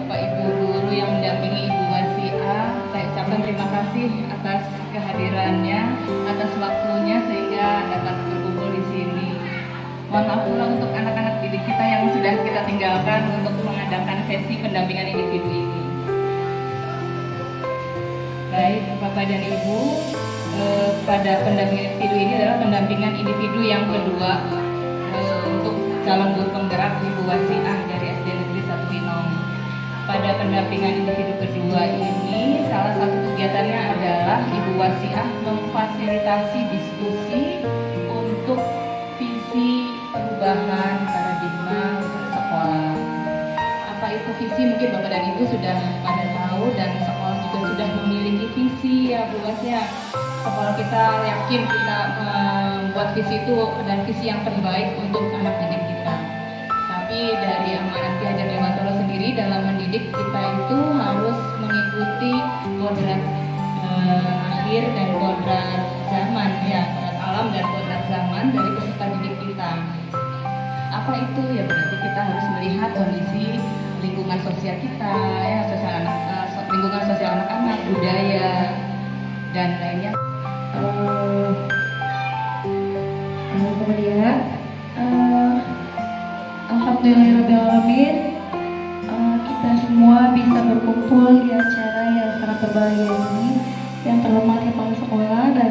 Bapak Ibu guru yang mendampingi Ibu Wasiah, saya ucapkan terima kasih atas kehadirannya, atas waktunya sehingga dapat berkumpul di sini. Mohon maaf pula untuk anak-anak didik kita yang sudah kita tinggalkan untuk mengadakan sesi pendampingan individu ini. Baik, Bapak dan Ibu, pada pendampingan individu ini adalah pendampingan individu yang kedua untuk calon guru penggerak Ibu Wasiah dari SD Negeri 1 Winong. Pada pendampingan individu kedua ini, salah satu kegiatannya adalah Ibu Wasiah memfasilitasi diskusi untuk visi perubahan paradigma untuk sekolah. Apa itu visi? Mungkin Bapak dan Ibu sudah pada tahu, dan sekolah juga sudah memiliki visi ya Bu Wasiah. Sekolah kita yakin kita membuat visi itu dan visi yang terbaik untuk anak didik kita. Tapi dari amanat Ki Hajar Dewantara sendiri dalam mendidik kita itu harus mengikuti kodrat akhir dan kodrat zaman ya, kodrat alam dan kodrat zaman dari peserta didik kita. Apa itu? Ya berarti kita harus melihat kondisi lingkungan sosial kita ya, lingkungan sosial anak-anak, budaya dan lainnya. Kemudian alhamdulillahirrahmanirrahim, kita semua bisa berkumpul di acara yang sangat berbahagia ini. Yang terhormat kepala sekolah dan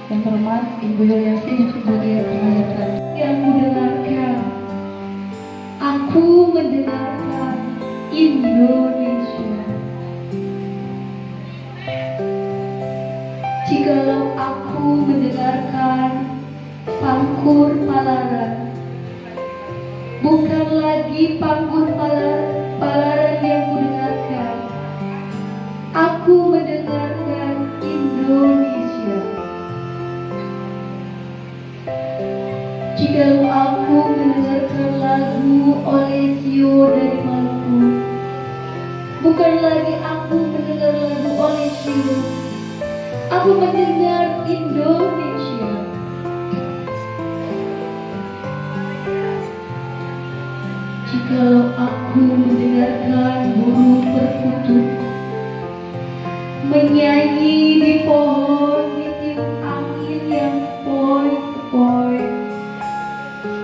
yang terhormat Ibu Yuliasi sebagai pengajar. Yang mendengarkan, aku mendengarkan Indonesia. Jikalau aku mendengarkan Pangkur Palaran, bukan lagi Pangkur Palaran yang kudengarkan, aku mendengarkan Indonesia. Jikalau aku mendengarkan lagu Olesio dari Maluku, bukan lagi aku mendengar lagu Olesio, aku mendengar Indonesia. Jikalau aku mendengarkan burung perkutut menyanyi di pohon ditiup angin yang sepoi-sepoi,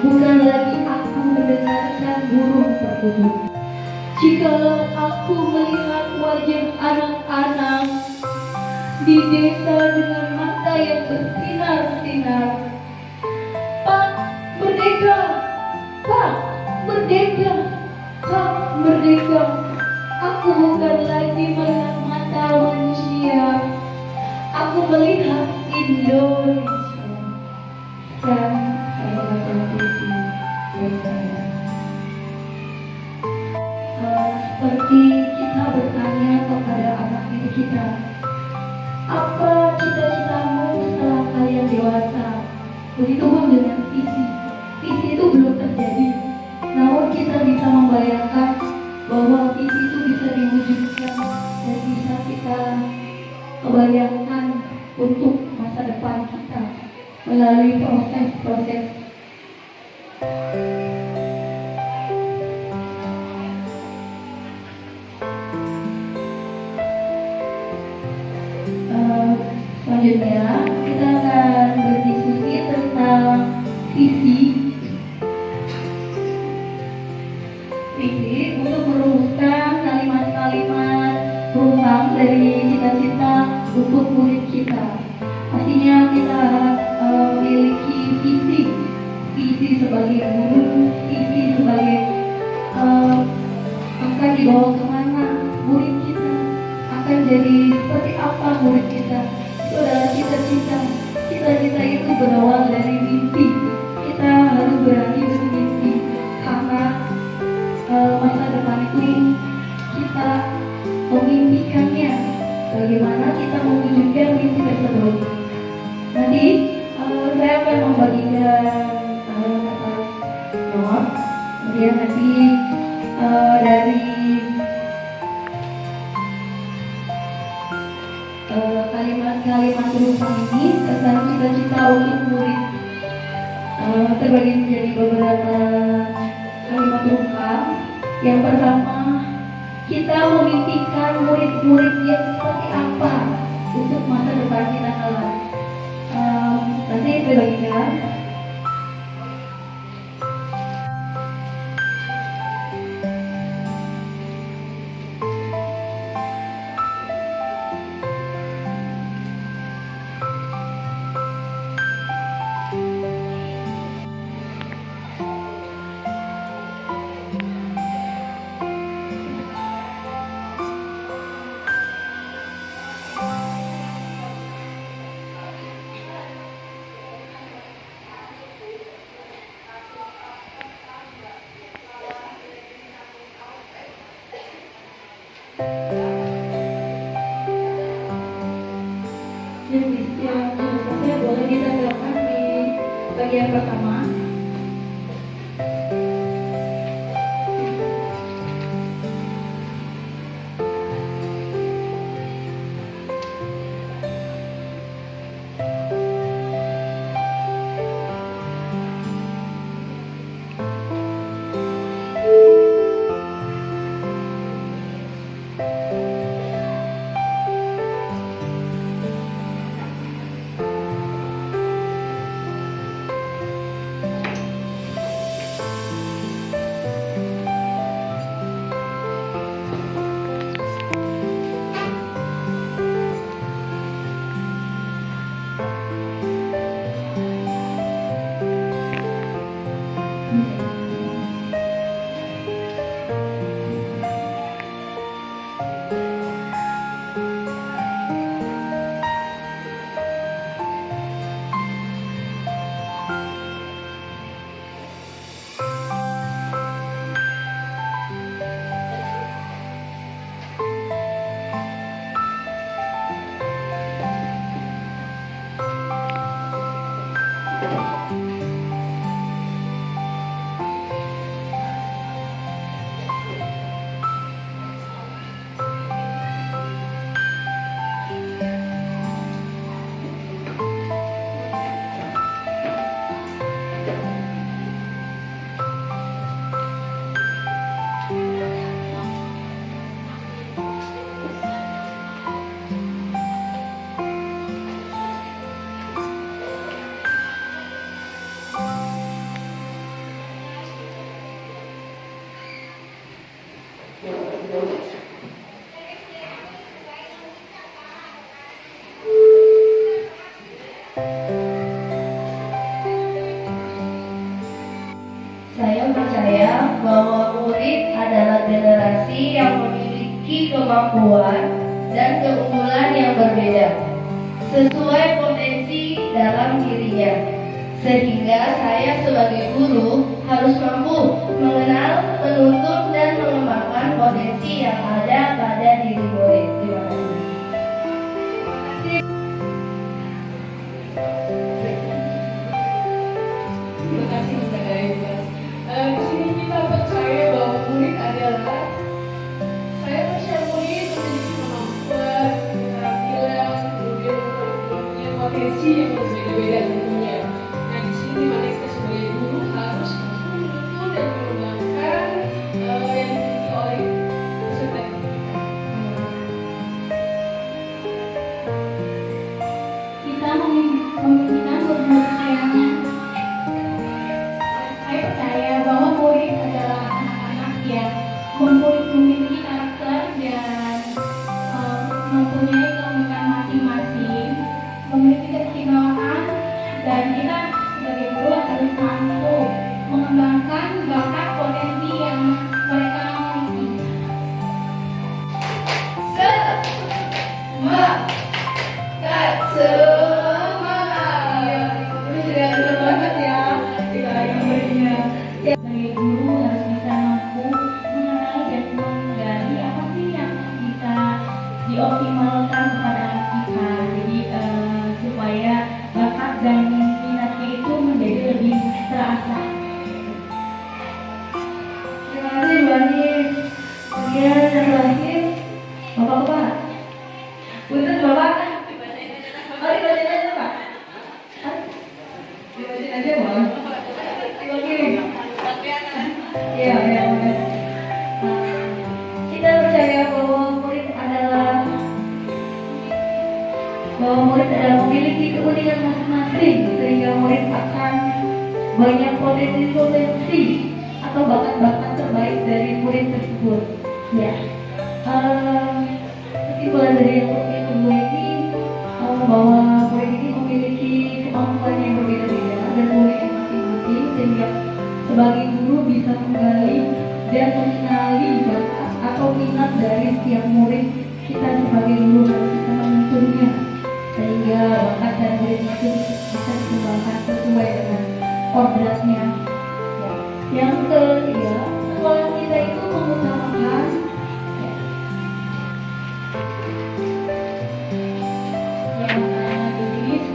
bukan lagi aku mendengarkan burung perkutut. Jikalau aku melihat wajah anak-anak di desa dengan mata yang bersinar-sinar, Pak, merdeka! Pak, merdeka! Pak, merdeka! Aku bukan lagi melihat mata manusia, aku melihat Indonesia. Dan saya akan puisi dari saya. Seperti kita bertanya kepada anak didik kita, apa cita-citamu setelah kalian dewasa? Begitu pun dengan visi. Visi itu belum terjadi, namun kita bisa membayangkan bahwa visi itu bisa diwujudkan dan bisa kita bayangkan untuk masa depan kita melalui proses-proses. Selanjutnya kita akan berdiskusi tentang visi untuk merumuskan kalimat-kalimat perumpang dari cita-cita untuk murid kita. Pastinya kita memiliki visi sebagai guru, visi sebagai akan dibawa kemana murid kita, akan jadi seperti apa murid kita. Itu adalah cita-cita. Cita-cita itu berawal dari mimpi. Kita harus berani bermimpi karena masa depan itu kita memimpikannya. Bagaimana kita mewujudkan mimpi tersebut? Nanti saya akan membagikan kata jawab. Kemudian nanti dari kalimat-kalimat perumpang ini tentang cita-cita untuk murid terbagi menjadi beberapa kalimat perumpang. Yang pertama, kita memimpikan murid-murid yang seperti apa untuk masa depan kita kelak. Nanti dibagikan. Yang saya boleh ditampilkan di bagian pertama. Saya percaya bahwa murid adalah generasi yang memiliki kemampuan dan keunggulan yang berbeda sesuai potensi dalam dirinya. Sehingga saya sebagai guru harus mampu mengenal, menuntut, dan mengembangkan potensi yang ada pada diri murid. Terima kasih. Terima kasih kepada Ibu. Di sini kita percaya bahwa murid adalah murid memiliki kemampuan, keterampilan, kemudian punya potensi yang berbeda-beda tentunya. Nah di sini mana kita sebagai guru harus menuntut dan mengembangkan yang dimiliki oleh peserta didik. Kita memimpikan murid yang saya percaya bahwa murid adalah anak-anak yang memiliki karakter dan mempunyai keunikan masing-masing, memiliki keistimewaan, dan kita sebagai guru harus mampu mengembangkan bakat potensi yang mereka miliki. Semangat! Sebagai guru harus bisa mampu mengenal dan menggali apa sih yang bisa dioptimalkan kepada anak kita. Jadi supaya bakat dan minatnya itu menjadi lebih terasa. Terima kasih Bu Anis. Kemudian yang terakhir Bapak-bapak. Punten Bapak. Oh, dibacain aja Pak. Dibacain aja Pak. Oke. Iya, iya. Kita percaya banyak potensi-potensi atau bakat-bakat terbaik dari murid tersebut. Ya, kesimpulan dari yang kedua ini bahwa murid ini memiliki kemampuan yang berbeda-beda dan uniknya masing-masing, sehingga sebagai guru bisa menggali dan mengenali bakat atau minat dari setiap murid. Kita sebagai guru harus bisa menentunya sehingga bakat dan muridnya itu bisa dikembangkan sesuai dengan kodratnya. Yang ketiga, sekolah kita itu mengutamakan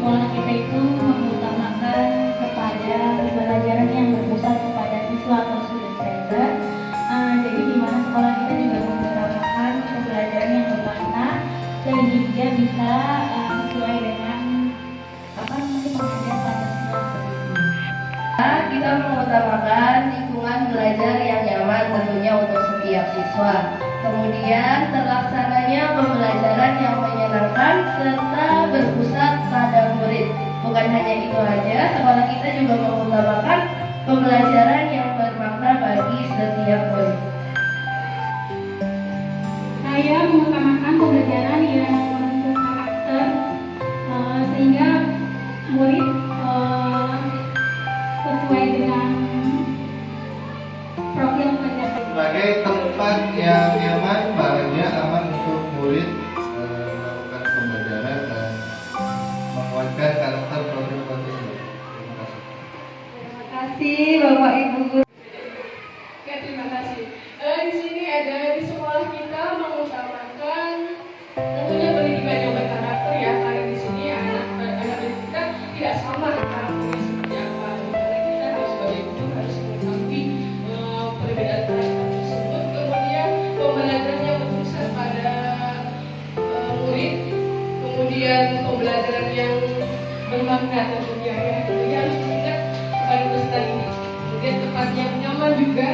sekolah kita itu mengutamakan kepada pembelajaran yang berpusat kepada siswa atau student center. Jadi di mana sekolah kita juga mengutamakan pembelajaran yang bermakna sehingga bisa sesuai dengan pengajaran Pancasila. Kita mengutamakan lingkungan belajar yang nyaman tentunya untuk setiap siswa. Kemudian terlaksananya pembelajaran yang menyenangkan serta berpusat pada murid. Bukan hanya itu saja, sekolah kita juga mengutamakan pembelajaran yang bermakna bagi setiap murid. Saya mengutamakan pembelajaran yang membentuk karakter sehingga murid sesuai dengan profil pelajar. Sebagai tempat yang nyaman, bahagia, aman untuk murid melakukan pembelajaran dan menguatkan karakter profil tersebut. Terima kasih. Terima kasih Bapak Ibu. Oke, terima kasih. Di sini ada di sekolah kita mengutamakan tentunya pendidikan yang berkarakter ya, karena di sini anak-anak kita tidak sama karakternya seperti apa. Karena kita harus sebagai guru harus mengetahui perbedaan karakter tersebut. Kemudian pembelajaran yang berpusat pada murid, kemudian pembelajaran yang bermakna tentunya ya, tentunya harus diingat kepada peserta ini. Kemudian tempat yang nyaman juga.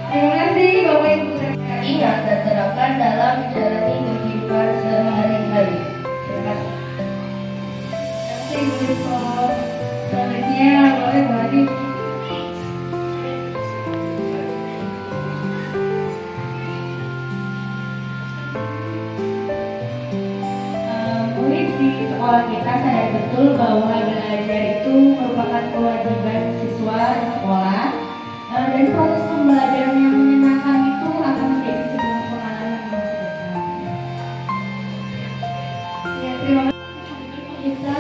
Terima kasih Bapak Ibu. Ingat dan terapkan dalam menjalani kehidupan sehari-hari. Terima kasih. Terima kasih Bu Risma. Selanjutnya boleh Bu Adi. Murid di sekolah kita sadar betul bahwa belajar itu merupakan kewajiban siswa di sekolah, dan proses pembelajaran yang menyenangkan itu akan menjadi sebuah pengalaman yang menyenangkan. Ya, terima kasih. Kita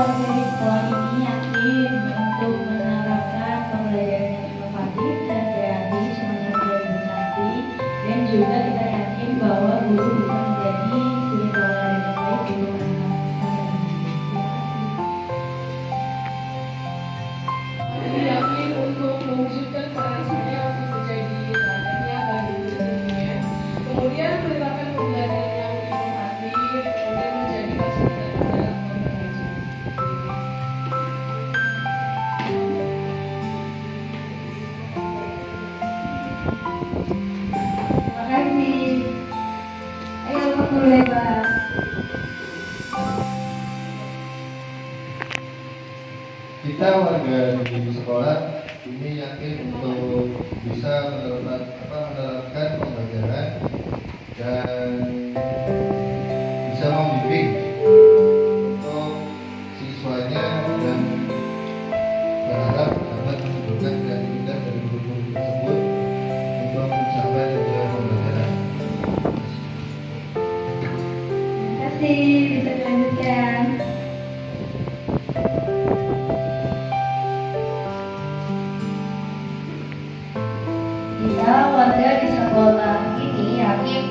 dari sekolah ini yakin untuk menerapkan pembelajaran yang inovatif dan kreatif semenjak 2001, dan juga kita yakin bahwa guru bisa menjadi suri tauladan yang baik untuk anak-anak. Yakin untuk mewujudkan saya untuk menjadi teladannya bagi tentunya. Kemudian menerapkan pembelajaran yang inovatif, kemudian menjadi fasilitator dalam komunikasi. Terima kasih. Ayo Pak Guru Hebat. Kita warga di sekolah ini yakin untuk bisa menerapkan pembelajaran dan bisa membimbing untuk siswanya dan berharap dapat menunjukkan kreativitas dari guru-guru tersebut untuk mencapai tujuan pembelajaran. Terima kasih. Bisa dilanjutkan. Kita warga di sekolah ini yakin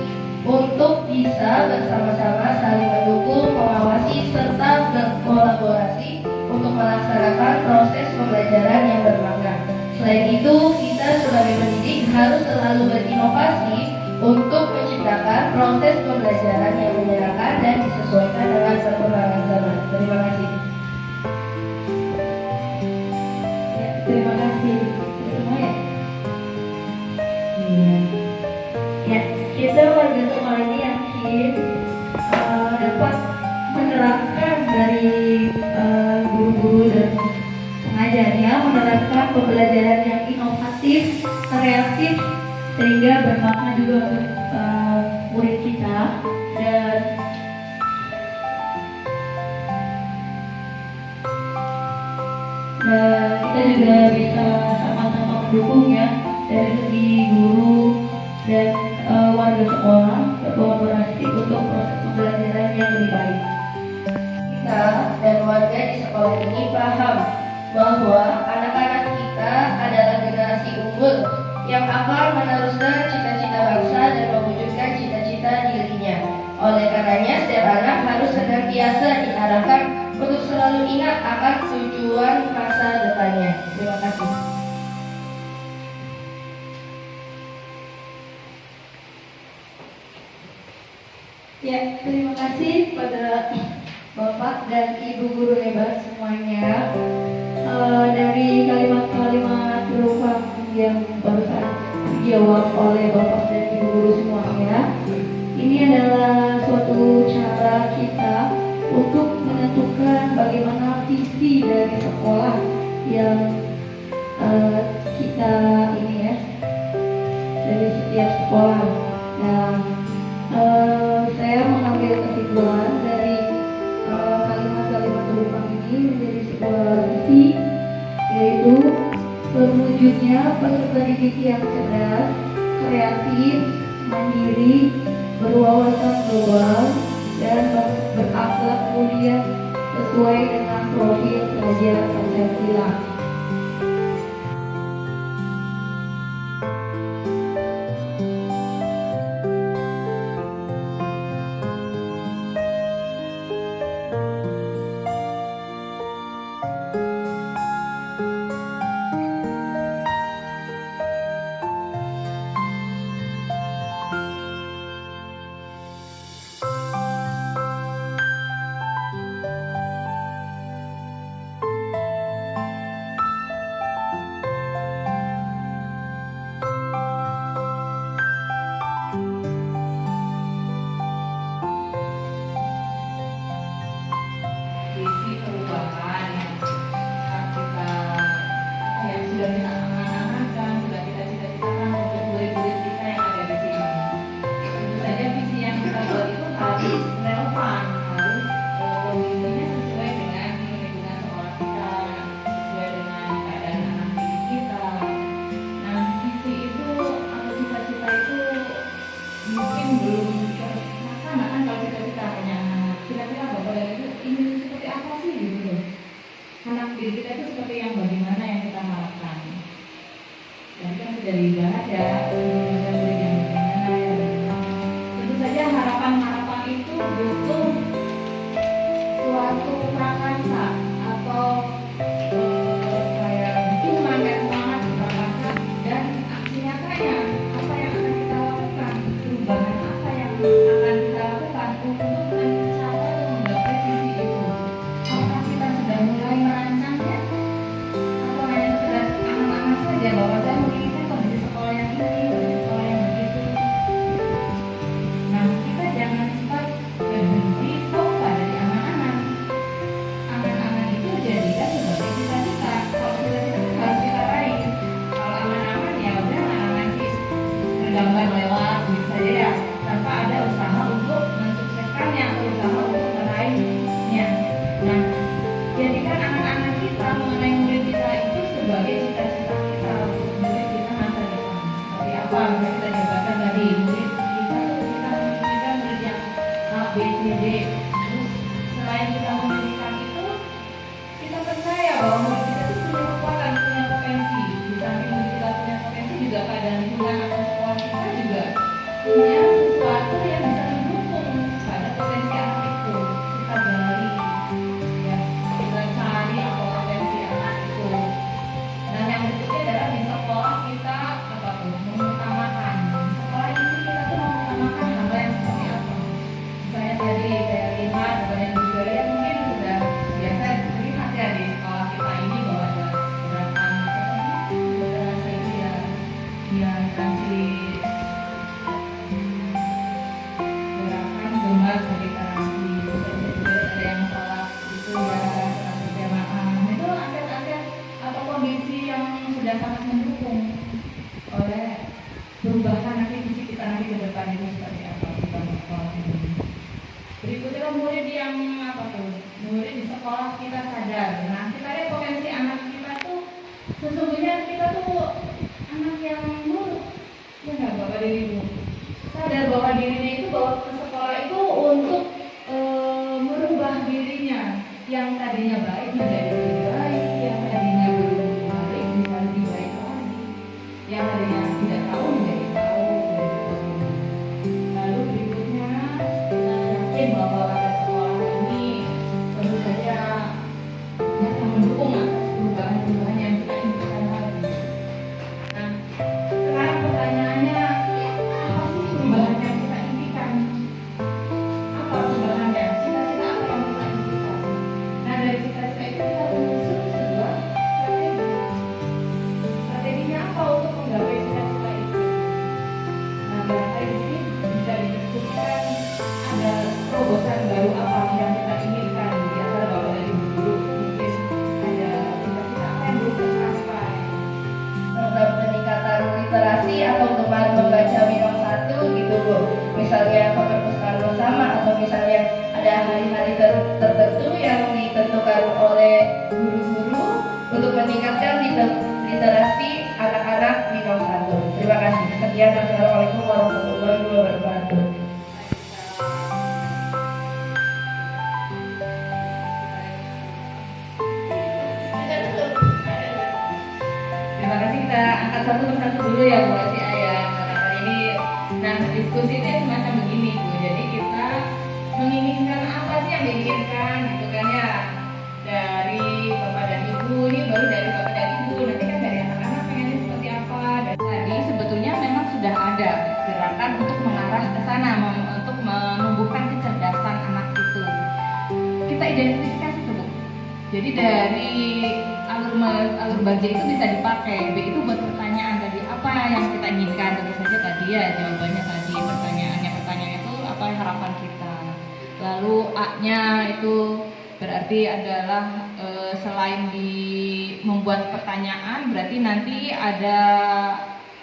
untuk bisa bersama-sama saling mendukung, mengawasi, serta berkolaborasi untuk melaksanakan proses pembelajaran yang bermakna. Selain itu, kita sebagai pendidik harus selalu berinovasi untuk menciptakan proses pembelajaran yang menyenangkan dan disesuaikan dengan perkembangan zaman. Terima kasih. Ya, terima kasih. Semua ya. Iya. Ya, kita warga sekolah ini yakin mengajarnya menerapkan pembelajaran yang inovatif, kreatif, sehingga bermakna juga untuk murid kita. Dan kita juga bisa sama-sama mendukung ya dari segi guru dan warga sekolah berkolaborasi untuk proses pembelajaran yang lebih baik. Kita dan warga di sekolah ini paham bahwa anak-anak kita adalah generasi unggul yang akan meneruskan cita-cita bangsa dan mewujudkan cita-cita dirinya. Oleh karenanya, setiap anak harus senantiasa diarahkan untuk selalu ingat akan tujuan masa depannya. Terima kasih. Ya, terima kasih pada Bapak dan Ibu guru hebat semuanya. Dari kalimat-kalimat berupa yang barusan dijawab oleh Bapak dan Ibu guru semuanya, ini adalah suatu cara kita untuk menentukan bagaimana visi dari sekolah yang kita ini ya, dari setiap sekolah. Nah, saya mengambil kesimpulan dari kalimat-kalimat berupa ini menjadi sebuah visi, yaitu terwujudnya peserta didik yang cerdas, kreatif, mandiri, berwawasan global, dan berakhlak mulia sesuai dengan profil pelajar Pancasila. Visi perubahan yang kita yang sudah kita amanahkan, sudah kita cita-citakan untuk murid-murid kita yang ada di sini. Tentu saja visi yang kita buat itu harus relevan, harus kondisinya sesuai dengan lingkungan sekolah kita, sesuai dengan keadaan anak didik kita. Nah, visi itu atau cita-cita itu mungkin belum terlaksana kalau cita-cita hanya kira-kira bapak dan ibu ingin seperti apa sih gitu loh. Anak didik kita itu seperti yang bagaimana yang kita harapkan. Dan kan sudah dibahas ya, murid yang bagaimana ya. Tentu saja harapan-harapan itu butuh suatu prakarsa atau kayak dukungan dan semangat prakarsa dan aksi nyatanya apa yang akan kita lakukan, perubahan apa yang akan kita lakukan untuk mencapai atau menggapai visi itu. Apakah kita sudah mulai merancangnya atau hanya sekedar angan-angan saja bahwa saya menginginkan kondisi sekolah yang ini, kondisi sekolah yang begitu. Nah, kita jangan cepat berhenti stop pada di angan-angan. Angan-angan itu jadikan sebagai cita sesungguhnya kita tuh anak yang nurut, ya nggak Bapak dan Ibu? Sadar bahwa dirinya itu bawa ke sekolah itu untuk merubah dirinya yang tadinya baik menjadi lebih baik, yang tadinya belum baik bisa lebih baik lagi, yang tadinya tidak tahu menjadi tahu. Lalu berikutnya kita yakin bahwa pada sekolah ini tentu saja akan mendukung atas perubahan-perubahan yang kita inginkan lagi. Nah, sekarang pertanyaannya, apa sih perubahan yang kita impikan? Apa perubahannya? Cita-cita apa yang kita impikan? Nah, dari cita-cita itu kita menyusun sebuah strategi. Strateginya apa untuk menggapai cita-cita itu? Nah, barangkali di sini bisa didiskusikan ada terobosan baru apa yang kita inginkan di antara Bapak dan Ibu guru. Mungkin ada cita-cita apa yang belum tercapai. Tentang peningkatan literasi atau gemar membaca minum satu gitu Bu. Misalnya ke perpustakaan bersama atau misalnya ada hari-hari tertentu yang ditentukan oleh guru-guru untuk meningkatkan literasi anak-anak minum satu. Terima kasih. Sekian. Assalamualaikum warahmatullahi wabarakatuh. Terima kasih, kita angkat satu persatu dulu ya Bu Asia ya. Karena hari ini, nah diskusi itu semacam begini Bu. Jadi kita menginginkan apa sih yang diinginkan gitu kan ya. Dari Bapak dan Ibu, ini baru dari Bapak dan Ibu. Nanti kan dari anak-anak pengennya seperti apa. Dan tadi sebetulnya memang sudah ada gerakan untuk mengarah ke sana, untuk menumbuhkan kecerdasan anak itu. Kita identifikasi tuh Bu. Jadi dari alur baja itu bisa dipakai. B itu buat pertanyaan tadi, apa yang kita inginkan? Tentu saja tadi ya jawabannya tadi pertanyaan itu apa harapan kita. Lalu A-nya itu berarti adalah selain di membuat pertanyaan, berarti nanti ada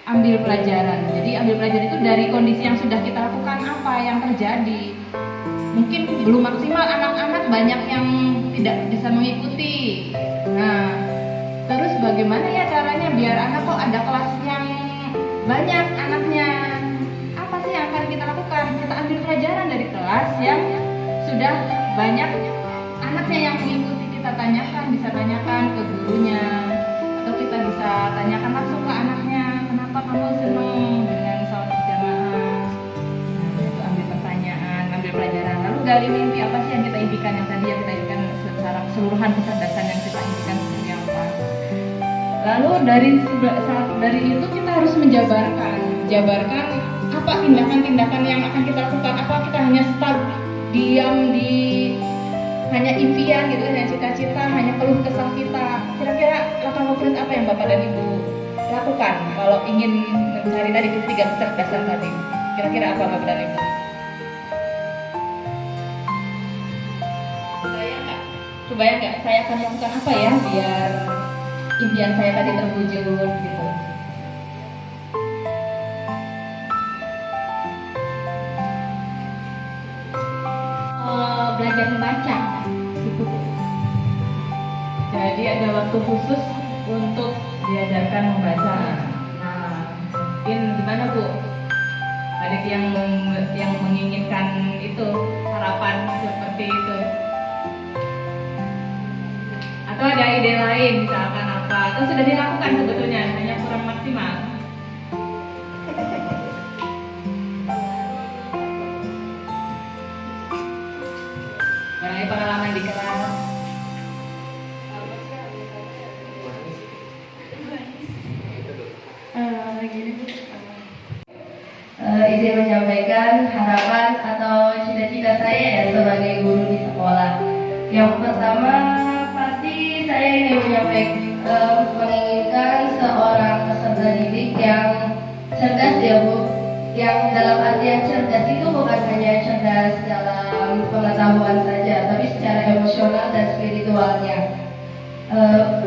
ambil pelajaran. Jadi ambil pelajaran itu dari kondisi yang sudah kita lakukan, apa yang terjadi. Mungkin belum maksimal, anak-anak banyak yang tidak bisa mengikuti. Nah, terus bagaimana ya caranya biar anak kok ada kelas yang banyak anaknya? Apa sih yang akan kita lakukan? Kita ambil pelajaran dari kelas yang sudah banyak anaknya yang mengikuti. Kita tanyakan, bisa tanyakan ke gurunya, atau kita bisa tanyakan langsung ke anaknya, kenapa kamu senang dengan sholat berjamaah? Nah, itu ambil pertanyaan, ambil pelajaran. Lalu gali mimpi, apa sih yang kita impikan, yang tadi yang kita impikan secara keseluruhan kecerdasan yang kita impikan seperti apa. Lalu dari itu kita harus menjabarkan apa tindakan-tindakan yang akan kita lakukan. Apa kita hanya start diam di hanya impian gitu, hanya cita-cita, hanya keluh kesah kita. Kira-kira langkah konkret apa yang Bapak dan Ibu lakukan kalau ingin mencari tadi ketiga kecerdasan tadi? Kira-kira apa Bapak dan Ibu? Kebayang nggak saya akan lakukan apa ya biar impian saya tadi terwujud gitu? Belajar membaca gitu. Jadi ada waktu khusus untuk diajarkan membaca. Nah, mungkin gimana Bu? Adik yang menginginkan itu, harapan seperti itu. Atau ada ide lain misalkan apa? Atau sudah dilakukan sebetulnya, hanya kurang maksimal. Barangkali pengalaman di kelas. Izin menyampaikan harapan atau cita-cita saya ya sebagai guru di sekolah. Yang pertama pasti saya ingin menginginkan seorang peserta didik yang cerdas ya Bu. Yang dalam artian cerdas itu bukan hanya cerdas dalam pengetahuan saja, tapi secara emosional dan spiritualnya.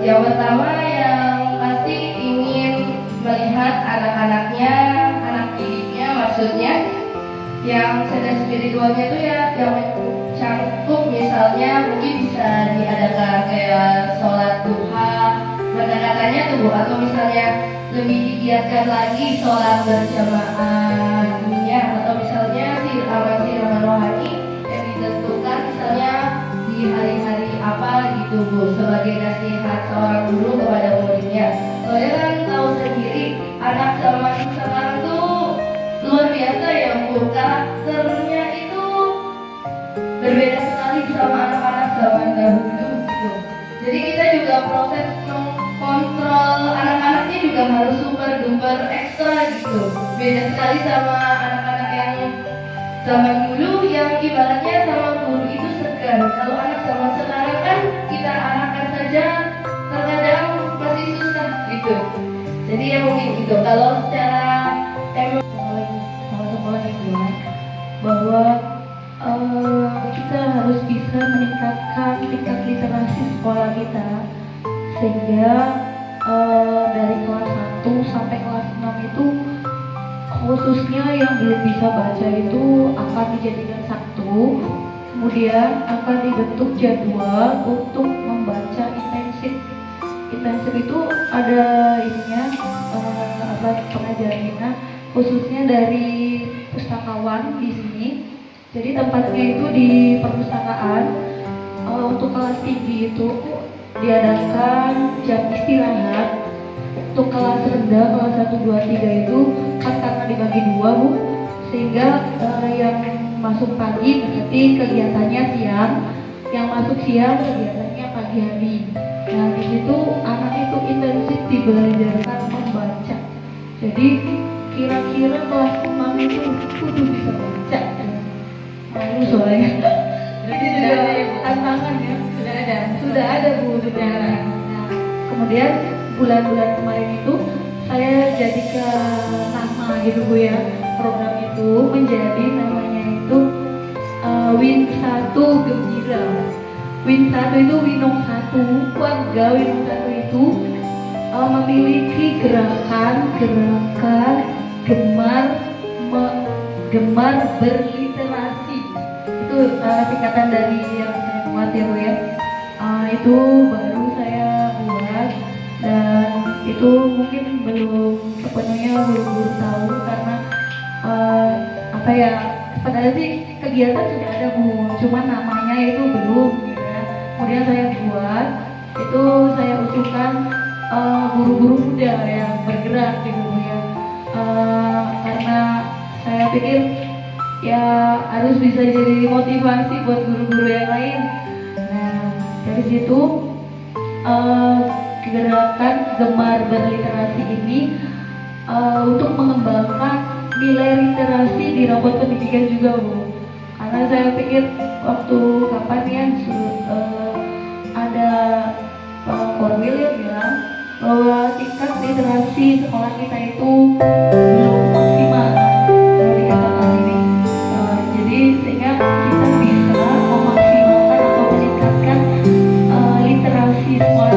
Yang pertama yang pasti ingin melihat anak-anaknya, anak didiknya maksudnya, yang cerdas spiritualnya itu ya yang mencakup misalnya mungkin bisa diadakan kayak sholat duha pendekatannya tuh Bu, atau misalnya lebih digiatkan lagi sholat berjamaahnya, atau misalnya siraman rohani yang ditentukan misalnya di hari-hari apa gitu Bu, sebagai nasihat seorang guru kepada muridnya. Soalnya kan tahu sendiri anak zaman sekarang tuh luar biasa ya Bu, karakternya itu berbeda sekali sama anak-anak zaman dahulu gitu. Jadi kita juga proses kontrol anak-anaknya juga harus super duper ekstra gitu. Beda sekali sama anak-anak yang zaman dulu yang ibaratnya sama guru itu segan. Kalau anak zaman sekarang kan kita arahkan saja terkadang masih susah gitu. Jadi ya mungkin gitu. Kalau secara sama sekolah itu ya, bahwa kita harus bisa meningkatkan tingkat literasi sekolah kita, sehingga dari kelas 1 sampai kelas 6 itu khususnya yang belum bisa baca itu akan dijadikan satu, kemudian akan dibentuk jadwal untuk membaca intensif. Intensif itu ada ininya, pengajarannya khususnya dari pustakawan di sini. Jadi tempatnya itu di perpustakaan. Untuk kelas tinggi itu diadakan jam istirahat. Untuk kelas rendah, kelas 1, 2, 3 itu kan karena dibagi dua Bu, sehingga yang masuk pagi berarti kegiatannya siang, yang masuk siang kegiatannya pagi hari. Nah di situ anak itu intensif dibelajarkan membaca. Jadi kira-kira kelas 6 itu kudu bisa baca. Malu soalnya. Berarti Ini sudah juga ada ya Bu? tantangan ya. Sudah ada Bu, sudah ada. Nah, kemudian bulan-bulan kemarin itu saya jadikan nama gitu Bu ya, program itu menjadi namanya itu Win 1 Gembira. Win 1 itu Winong 1, warga Winong 1 itu memiliki gerakan gemar berliterasi. Itu singkatan dari yang saya buat ya Bu ya. Itu baru saya buat, dan itu mungkin belum sepenuhnya guru-guru tahu karena apa ya, padahal sih kegiatan sudah ada Bu, cuman namanya itu belum gitu ya. Kemudian saya buat, itu saya usulkan guru-guru muda yang bergerak gitu Bu ya. Karena saya pikir ya harus bisa jadi motivasi buat guru-guru yang lain. Nah dari situ gerakan gemar berliterasi ini untuk mengembangkan nilai literasi di rapot pendidikan juga Bu. Karena saya pikir waktu kapan ya ada Pak Korwil yang bilang bahwa tingkat literasi sekolah kita itu belum maksimal kalau dikatakan ini. Jadi sehingga kita bisa memaksimalkan atau meningkatkan literasi sekolah